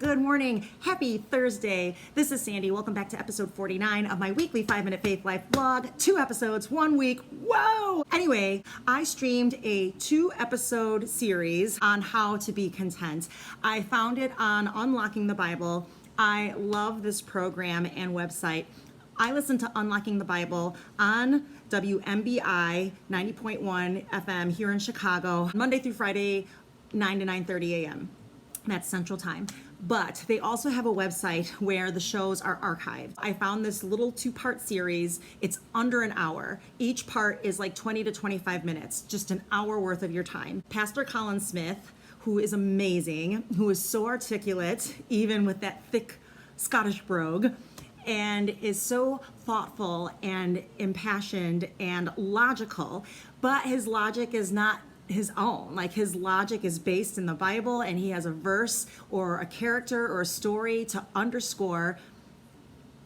good morning, happy Thursday. This is Sandy. Welcome back to episode 49 of my weekly 5-Minute Faith Life vlog. 2 episodes, 1 week. Whoa! Anyway, I streamed a 2-episode series on how to be content. I found it on Unlocking the Bible. I love this program and website. I listen to Unlocking the Bible on WMBI 90.1 FM here in Chicago, Monday through Friday, 9 to 9:30 a.m. That's Central Time. But they also have a website where the shows are archived. I found this little 2-part series. It's under an hour. Each part is like 20 to 25 minutes, just an hour worth of your time. Pastor Colin Smith, who is amazing, who is so articulate, even with that thick Scottish brogue, and is so thoughtful and impassioned and logical, but his logic is not his own. Like, his logic is based in the Bible, and he has a verse or a character or a story to underscore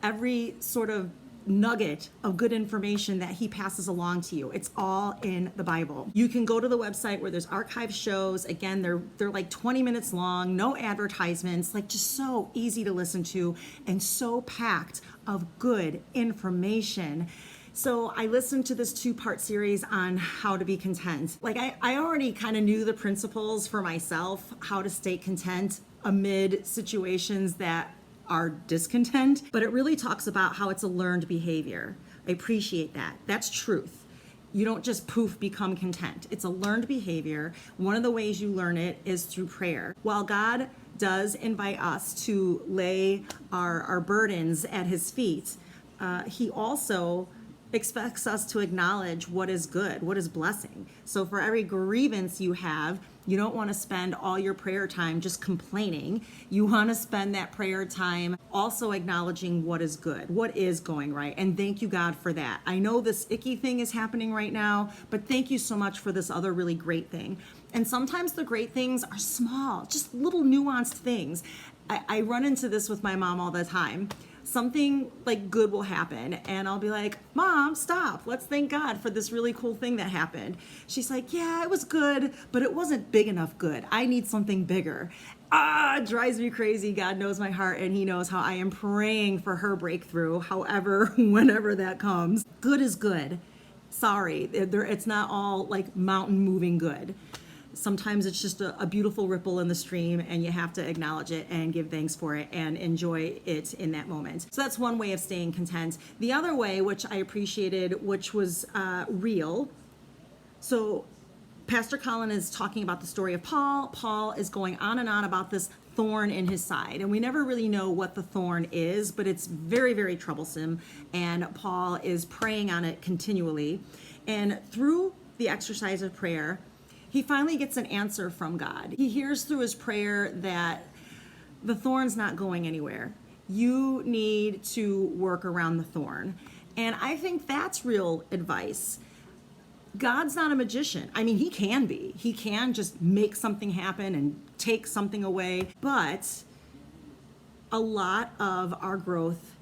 every sort of nugget of good information that he passes along to you. It's all in the Bible. You can go to the website where there's archived shows. Again, they're like 20 minutes long, no advertisements, like just so easy to listen to and so packed of good information. So I listened to this 2-part series on how to be content. Like, I already kind of knew the principles for myself, how to stay content amid situations that are discontent, but it really talks about how it's a learned behavior. I appreciate that. That's truth. You don't just poof become content. It's a learned behavior. One of the ways you learn it is through prayer. While God does invite us to lay our burdens at his feet, he also expects us to acknowledge what is good, what is blessing. So for every grievance you have, you don't want to spend all your prayer time just complaining. You want to spend that prayer time also acknowledging what is good, what is going right. And thank you, God, for that. I know this icky thing is happening right now, but thank you so much for this other really great thing. And sometimes the great things are small, just little nuanced things. I run into this with my mom all the time. Something like good will happen, and I'll be like, Mom, stop. Let's thank God for this really cool thing that happened. She's like, yeah, it was good, but it wasn't big enough good. I need something bigger. It drives me crazy. God knows my heart, and he knows how I am praying for her breakthrough, however, whenever that comes. Good is good. Sorry, it's not all like mountain moving good. Sometimes it's just a beautiful ripple in the stream, and you have to acknowledge it and give thanks for it and enjoy it in that moment. So that's one way of staying content. The other way, which I appreciated, which was real. So Pastor Colin is talking about the story of Paul. Paul is going on and on about this thorn in his side, and we never really know what the thorn is, but it's very, very troublesome, and Paul is praying on it continually. And through the exercise of prayer, he finally gets an answer from God. He hears through his prayer that the thorn's not going anywhere. You need to work around the thorn. And I think that's real advice. God's not a magician. I mean, he can be. He can just make something happen and take something away. But a lot of our growth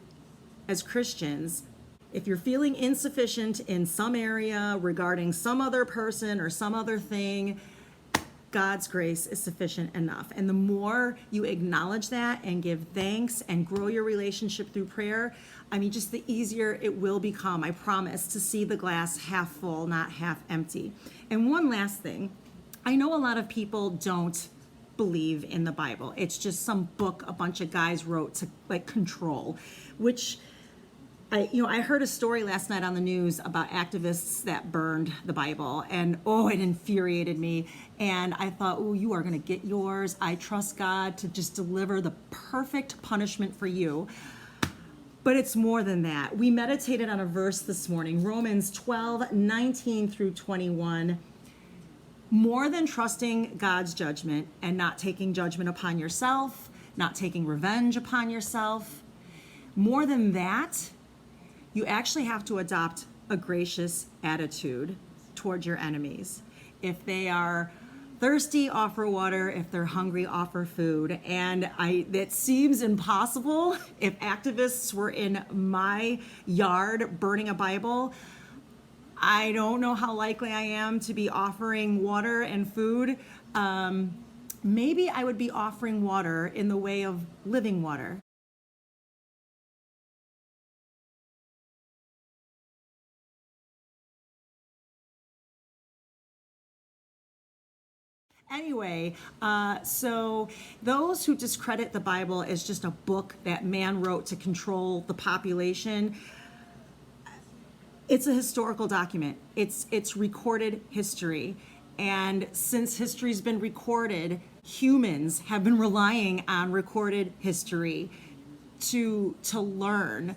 as Christians, if you're feeling insufficient in some area regarding some other person or some other thing, God's grace is sufficient enough. And the more you acknowledge that and give thanks and grow your relationship through prayer, I mean, just the easier it will become, I promise, to see the glass half full, not half empty. And one last thing, I know a lot of people don't believe in the Bible. It's just some book a bunch of guys wrote to like control, which I heard a story last night on the news about activists that burned the Bible, and it infuriated me. And I thought, you are going to get yours. I trust God to just deliver the perfect punishment for you. But it's more than that. We meditated on a verse this morning, Romans 12:19 through 21. More than trusting God's judgment and not taking judgment upon yourself, not taking revenge upon yourself, more than that, you actually have to adopt a gracious attitude toward your enemies. If they are thirsty, offer water. If they're hungry, offer food. And it seems impossible. If activists were in my yard burning a Bible, I don't know how likely I am to be offering water and food. maybe I would be offering water in the way of living water. Anyway, so those who discredit the Bible as just a book that man wrote to control the population, it's a historical document. It's recorded history. And since history's been recorded, humans have been relying on recorded history to learn,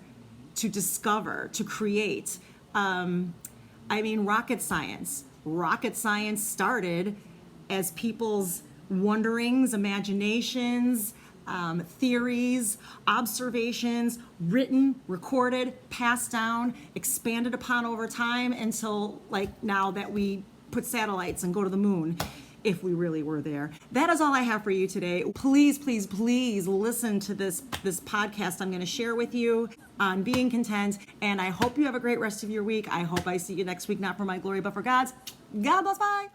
to discover, to create. Rocket science. Rocket science started as people's wonderings, imaginations, theories, observations, written, recorded, passed down, expanded upon over time until like now that we put satellites and go to the moon, if we really were there. That is all I have for you today. Please, please, please listen to this podcast I'm going to share with you on being content. And I hope you have a great rest of your week. I hope I see you next week, not for my glory, but for God's. God bless, bye.